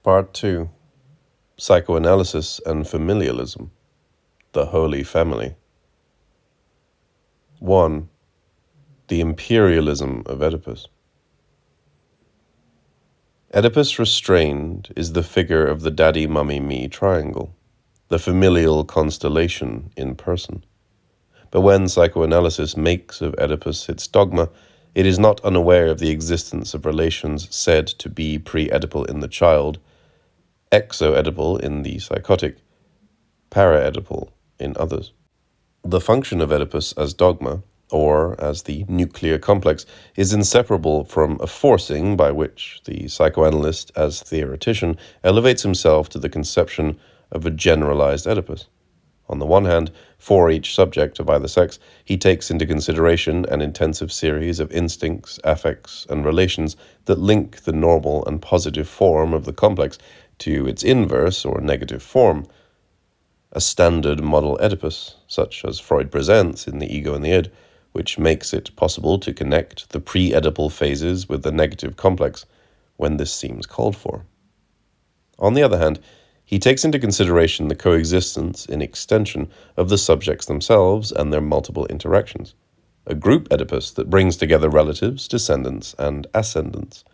Part 2. Psychoanalysis and Familialism. The Holy Family. 1. The Imperialism of Oedipus. Oedipus restrained is the figure of the daddy-mummy-me triangle, the familial constellation in person. But when psychoanalysis makes of Oedipus its dogma, it is not unaware of the existence of relations said to be pre-Oedipal in the child, exo-Oedipal in the psychotic, para-Oedipal in others. The function of Oedipus as dogma, or as the nuclear complex, is inseparable from a forcing by which the psychoanalyst, as theoretician, elevates himself to the conception of a generalized Oedipus. On the one hand, for each subject of either sex, he takes into consideration an intensive series of instincts, affects, and relations that link the normal and positive form of the complex to its inverse or negative form, a standard model Oedipus, such as Freud presents in The Ego and the Id, which makes it possible to connect the pre-Oedipal phases with the negative complex when this seems called for. On the other hand, he takes into consideration the coexistence in extension of the subjects themselves and their multiple interactions, a group Oedipus that brings together relatives, descendants, and ascendants.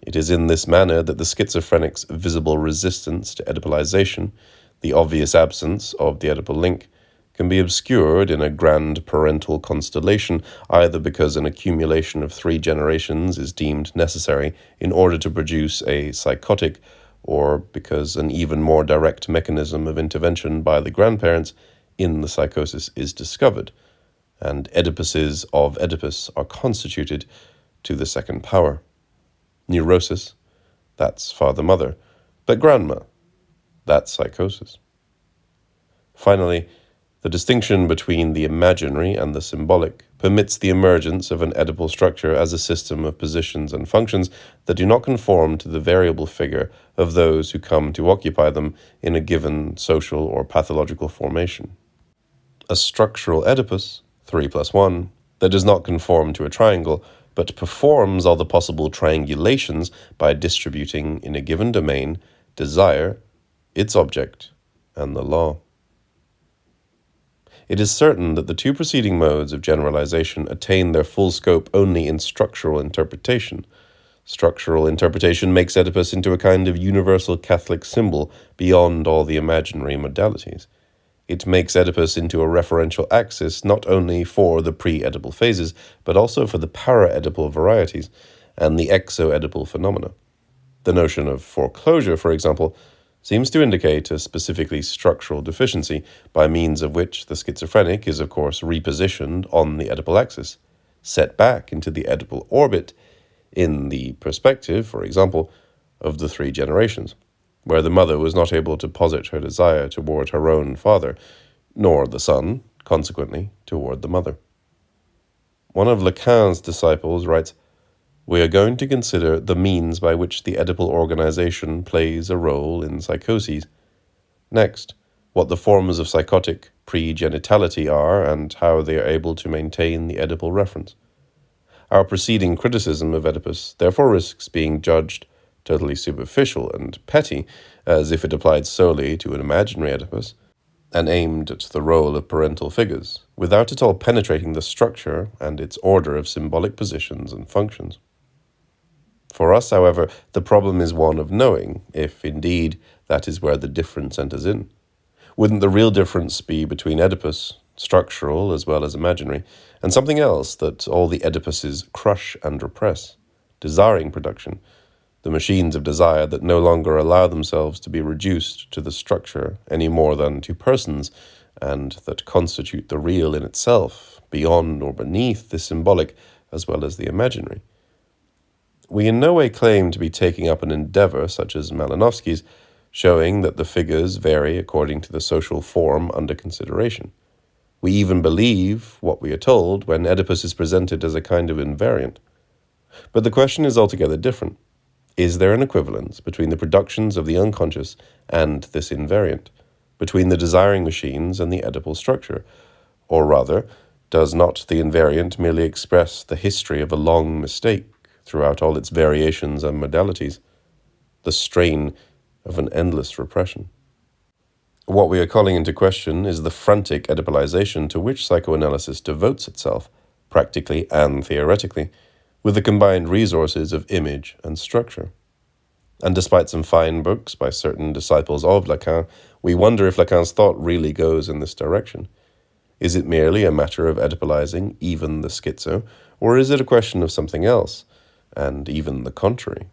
It is in this manner that the schizophrenic's visible resistance to Oedipalization, the obvious absence of the Oedipal link, can be obscured in a grand parental constellation, either because an accumulation of 3 generations is deemed necessary in order to produce a psychotic, or because an even more direct mechanism of intervention by the grandparents in the psychosis is discovered, and Oedipuses of Oedipus are constituted to the second power. Neurosis, that's father-mother, but grandma, that's psychosis. Finally, the distinction between the imaginary and the symbolic permits the emergence of an Oedipal structure as a system of positions and functions that do not conform to the variable figure of those who come to occupy them in a given social or pathological formation. A structural Oedipus, 3+1, that does not conform to a triangle, but performs all the possible triangulations by distributing in a given domain desire, its object, and the law. It is certain that the 2 preceding modes of generalization attain their full scope only in structural interpretation. Structural interpretation makes Oedipus into a kind of universal Catholic symbol beyond all the imaginary modalities. It makes Oedipus into a referential axis not only for the pre-Oedipal phases, but also for the para-Oedipal varieties and the exo-Oedipal phenomena. The notion of foreclosure, for example, seems to indicate a specifically structural deficiency, by means of which the schizophrenic is of course repositioned on the Oedipal axis, set back into the Oedipal orbit in the perspective, for example, of the 3 generations, where the mother was not able to posit her desire toward her own father, nor the son, consequently, toward the mother. One of Lacan's disciples writes, "We are going to consider the means by which the Oedipal organization plays a role in psychoses. Next, what the forms of psychotic pre-genitality are and how they are able to maintain the Oedipal reference. Our preceding criticism of Oedipus therefore risks being judged totally superficial and petty, as if it applied solely to an imaginary Oedipus, and aimed at the role of parental figures, without at all penetrating the structure and its order of symbolic positions and functions. For us, however, the problem is one of knowing, if indeed that is where the difference enters in. Wouldn't the real difference be between Oedipus, structural as well as imaginary, and something else that all the Oedipuses crush and repress, desiring production, the machines of desire that no longer allow themselves to be reduced to the structure any more than to persons, and that constitute the real in itself, beyond or beneath the symbolic as well as the imaginary? We in no way claim to be taking up an endeavor such as Malinowski's, showing that the figures vary according to the social form under consideration. We even believe what we are told when Oedipus is presented as a kind of invariant. But the question is altogether different. Is there an equivalence between the productions of the unconscious and this invariant, between the desiring machines and the Oedipal structure? Or rather, does not the invariant merely express the history of a long mistake throughout all its variations and modalities? the strain of an endless repression. What we are calling into question is the frantic Oedipalization to which psychoanalysis devotes itself, practically and theoretically, with the combined resources of image and structure. And despite some fine books by certain disciples of Lacan, we wonder if Lacan's thought really goes in this direction. Is it merely a matter of Oedipalizing even the schizo, or is it a question of something else, and even the contrary?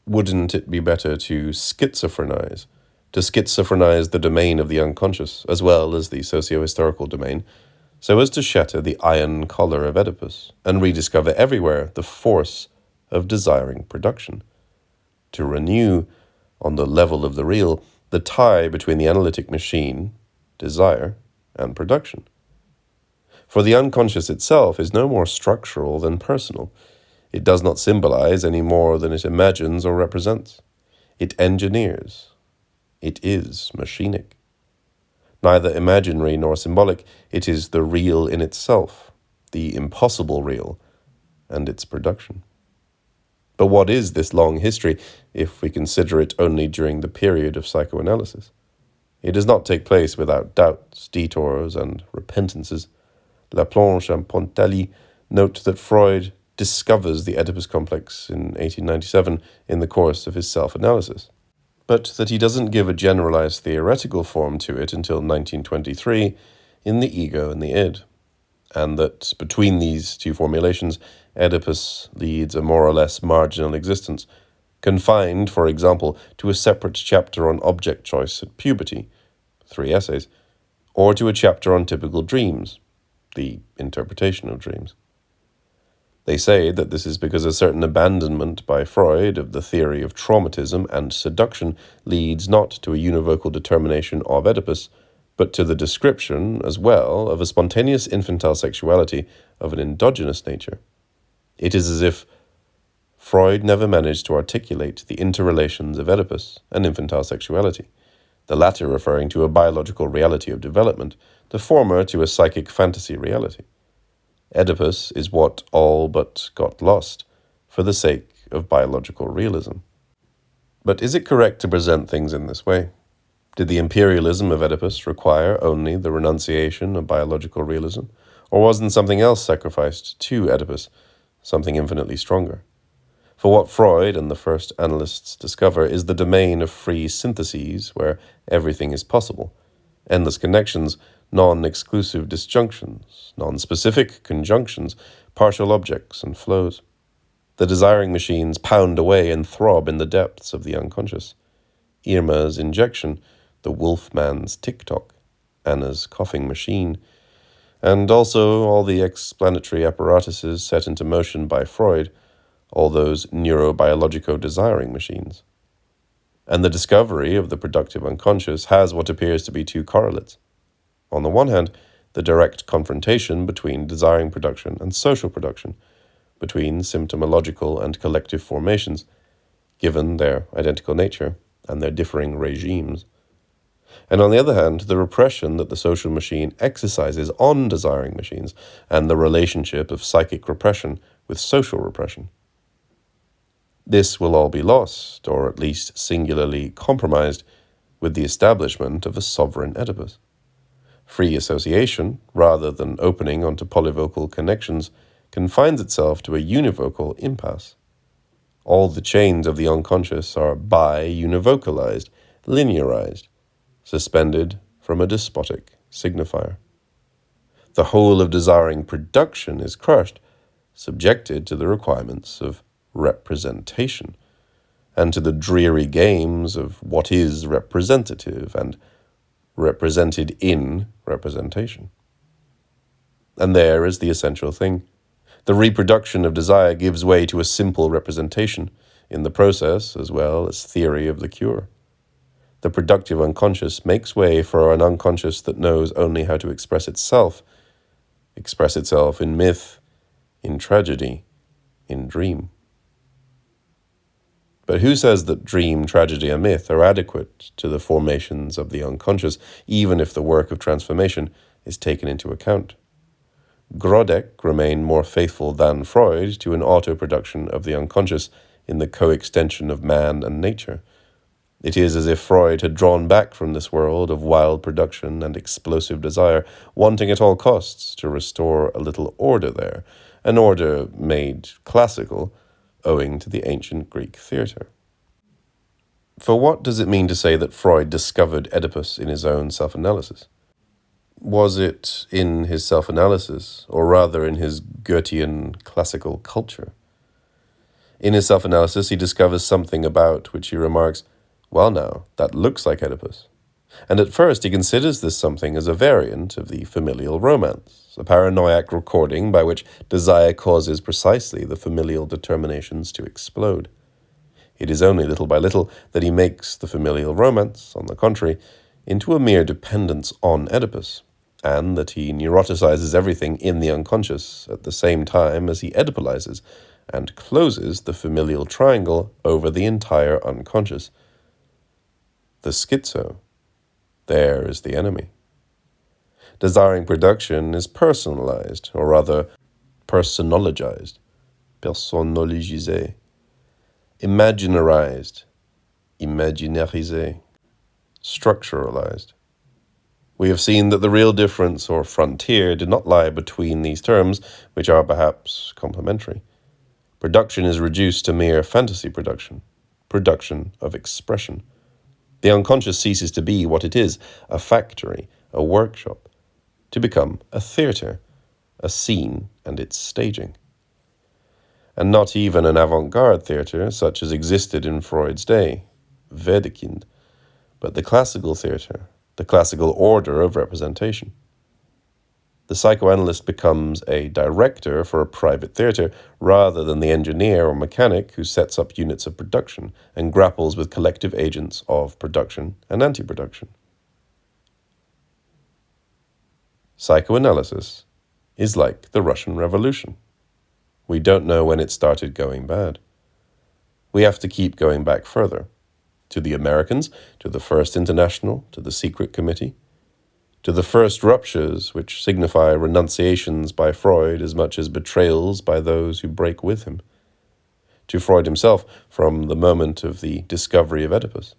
Wouldn't it be better to schizophrenize the domain of the unconscious, as well as the socio-historical domain, so as to shatter the iron collar of Oedipus, and rediscover everywhere the force of desiring production, to renew, on the level of the real, the tie between the analytic machine, desire, and production. For the unconscious itself is no more structural than personal. It does not symbolize any more than it imagines or represents. It engineers. It is machinic. Neither imaginary nor symbolic, it is the real in itself, the impossible real, and its production. But what is this long history, if we consider it only during the period of psychoanalysis? It does not take place without doubts, detours, and repentances. Laplanche and Pontalis note that Freud discovers the Oedipus complex in 1897 in the course of his self-analysis, but that he doesn't give a generalized theoretical form to it until 1923 in The Ego and the Id, and that between these two formulations, Oedipus leads a more or less marginal existence, confined, for example, to a separate chapter on object choice at puberty, 3 essays, or to a chapter on typical dreams, the interpretation of dreams. They say that this is because a certain abandonment by Freud of the theory of traumatism and seduction leads not to a univocal determination of Oedipus, but to the description, as well, of a spontaneous infantile sexuality of an endogenous nature. It is as if Freud never managed to articulate the interrelations of Oedipus and infantile sexuality, the latter referring to a biological reality of development, the former to a psychic fantasy reality. Oedipus is what all but got lost for the sake of biological realism. But is it correct to present things in this way? Did the imperialism of Oedipus require only the renunciation of biological realism, or wasn't something else sacrificed to Oedipus, something infinitely stronger? For what Freud and the first analysts discover is the domain of free syntheses where everything is possible, endless connections, non-exclusive disjunctions, non-specific conjunctions, partial objects and flows. The desiring machines pound away and throb in the depths of the unconscious. Irma's injection, the wolfman's tick-tock, Anna's coughing machine, and also all the explanatory apparatuses set into motion by Freud, all those neurobiologico-desiring machines. And the discovery of the productive unconscious has what appears to be two correlates. On the one hand, the direct confrontation between desiring production and social production, between symptomological and collective formations, given their identical nature and their differing regimes. And on the other hand, the repression that the social machine exercises on desiring machines and the relationship of psychic repression with social repression. This will all be lost, or at least singularly compromised, with the establishment of a sovereign Oedipus. Free association, rather than opening onto polyvocal connections, confines itself to a univocal impasse. All the chains of the unconscious are bi-univocalized, linearized, suspended from a despotic signifier. The whole of desiring production is crushed, subjected to the requirements of representation, and to the dreary games of what is representative and represented in representation. And there is the essential thing. The reproduction of desire gives way to a simple representation, in the process as well as theory of the cure. The productive unconscious makes way for an unconscious that knows only how to express itself in myth, in tragedy, in dream. But who says that dream, tragedy, and myth are adequate to the formations of the unconscious, even if the work of transformation is taken into account? Grodek remained more faithful than Freud to an auto-production of the unconscious in the coextension of man and nature. It is as if Freud had drawn back from this world of wild production and explosive desire, wanting at all costs to restore a little order there, an order made classical, owing to the ancient Greek theatre. For what does it mean to say that Freud discovered Oedipus in his own self-analysis? Was it in his self-analysis, or rather in his Goethean classical culture? In his self-analysis, he discovers something about which he remarks, "Well now, that looks like Oedipus." And at first he considers this something as a variant of the familial romance, a paranoiac recording by which desire causes precisely the familial determinations to explode. It is only little by little that he makes the familial romance, on the contrary, into a mere dependence on Oedipus, and that he neuroticizes everything in the unconscious at the same time as he Oedipalizes and closes the familial triangle over the entire unconscious. The schizo, there is the enemy. Desiring production is personalized, or rather personologized, personnalisé, imaginarized, imaginarisé, structuralized. We have seen that the real difference or frontier did not lie between these terms, which are perhaps complementary. Production is reduced to mere fantasy production, production of expression. The unconscious ceases to be what it is, a factory, a workshop, to become a theatre, a scene and its staging. And not even an avant-garde theatre such as existed in Freud's day, Wedekind, but the classical theatre, the classical order of representation. The psychoanalyst becomes a director for a private theatre rather than the engineer or mechanic who sets up units of production and grapples with collective agents of production and anti-production. Psychoanalysis is like the Russian Revolution. We don't know when it started going bad. We have to keep going back further. To the Americans, to the First International, to the Secret Committee, to the first ruptures which signify renunciations by Freud as much as betrayals by those who break with him, to Freud himself from the moment of the discovery of Oedipus.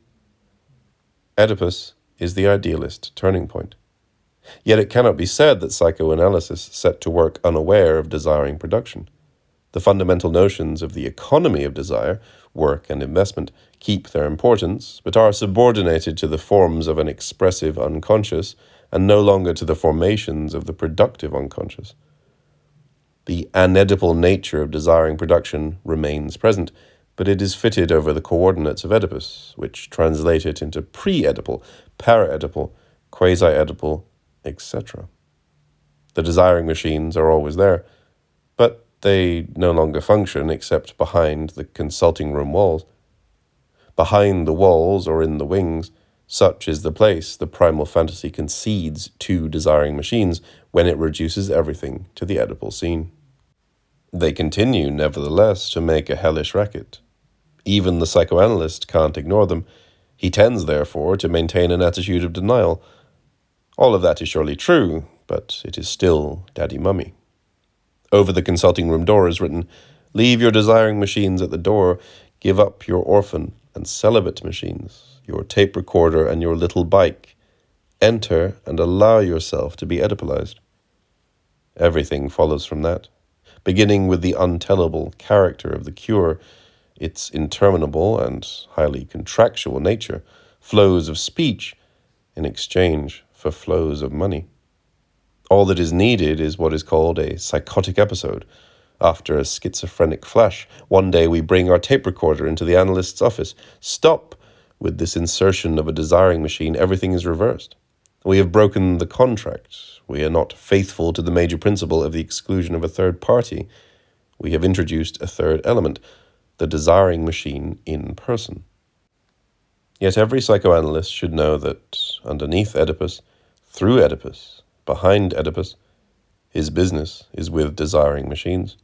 Oedipus is the idealist turning point. Yet it cannot be said that psychoanalysis set to work unaware of desiring production. The fundamental notions of the economy of desire, work and investment, keep their importance, but are subordinated to the forms of an expressive unconscious and no longer to the formations of the productive unconscious. The anedipal nature of desiring production remains present, but it is fitted over the coordinates of Oedipus, which translate it into pre-Oedipal, para-Oedipal, quasi-Oedipal, etc. The desiring machines are always there, but they no longer function except behind the consulting room walls. Behind the walls or in the wings, such is the place the primal fantasy concedes to desiring machines when it reduces everything to the Oedipal scene. They continue, nevertheless, to make a hellish racket. Even the psychoanalyst can't ignore them. He tends, therefore, to maintain an attitude of denial. All of that is surely true, but it is still daddy mummy. Over the consulting room door is written, "Leave your desiring machines at the door, give up your orphan and celibate machines, your tape recorder and your little bike. Enter and allow yourself to be Oedipalized." Everything follows from that, beginning with the untellable character of the cure, its interminable and highly contractual nature, flows of speech in exchange for flows of money. All that is needed is what is called a psychotic episode. After a schizophrenic flash, one day we bring our tape recorder into the analyst's office. Stop! With this insertion of a desiring machine, everything is reversed. We have broken the contract. We are not faithful to the major principle of the exclusion of a third party. We have introduced a third element, the desiring machine in person. Yet every psychoanalyst should know that underneath Oedipus, through Oedipus, behind Oedipus, his business is with desiring machines.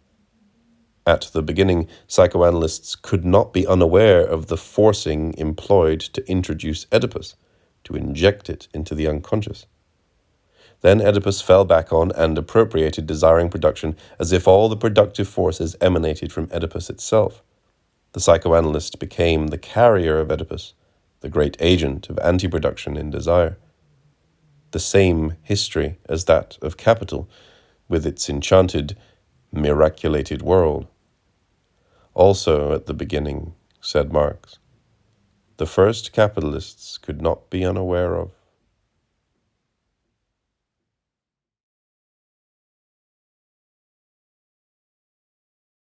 At the beginning, psychoanalysts could not be unaware of the forcing employed to introduce Oedipus, to inject it into the unconscious. Then Oedipus fell back on and appropriated desiring production as if all the productive forces emanated from Oedipus itself. The psychoanalyst became the carrier of Oedipus, the great agent of anti-production in desire. The same history as that of capital, with its enchanted, miraculated world. Also at the beginning, said Marx, the first capitalists could not be unaware of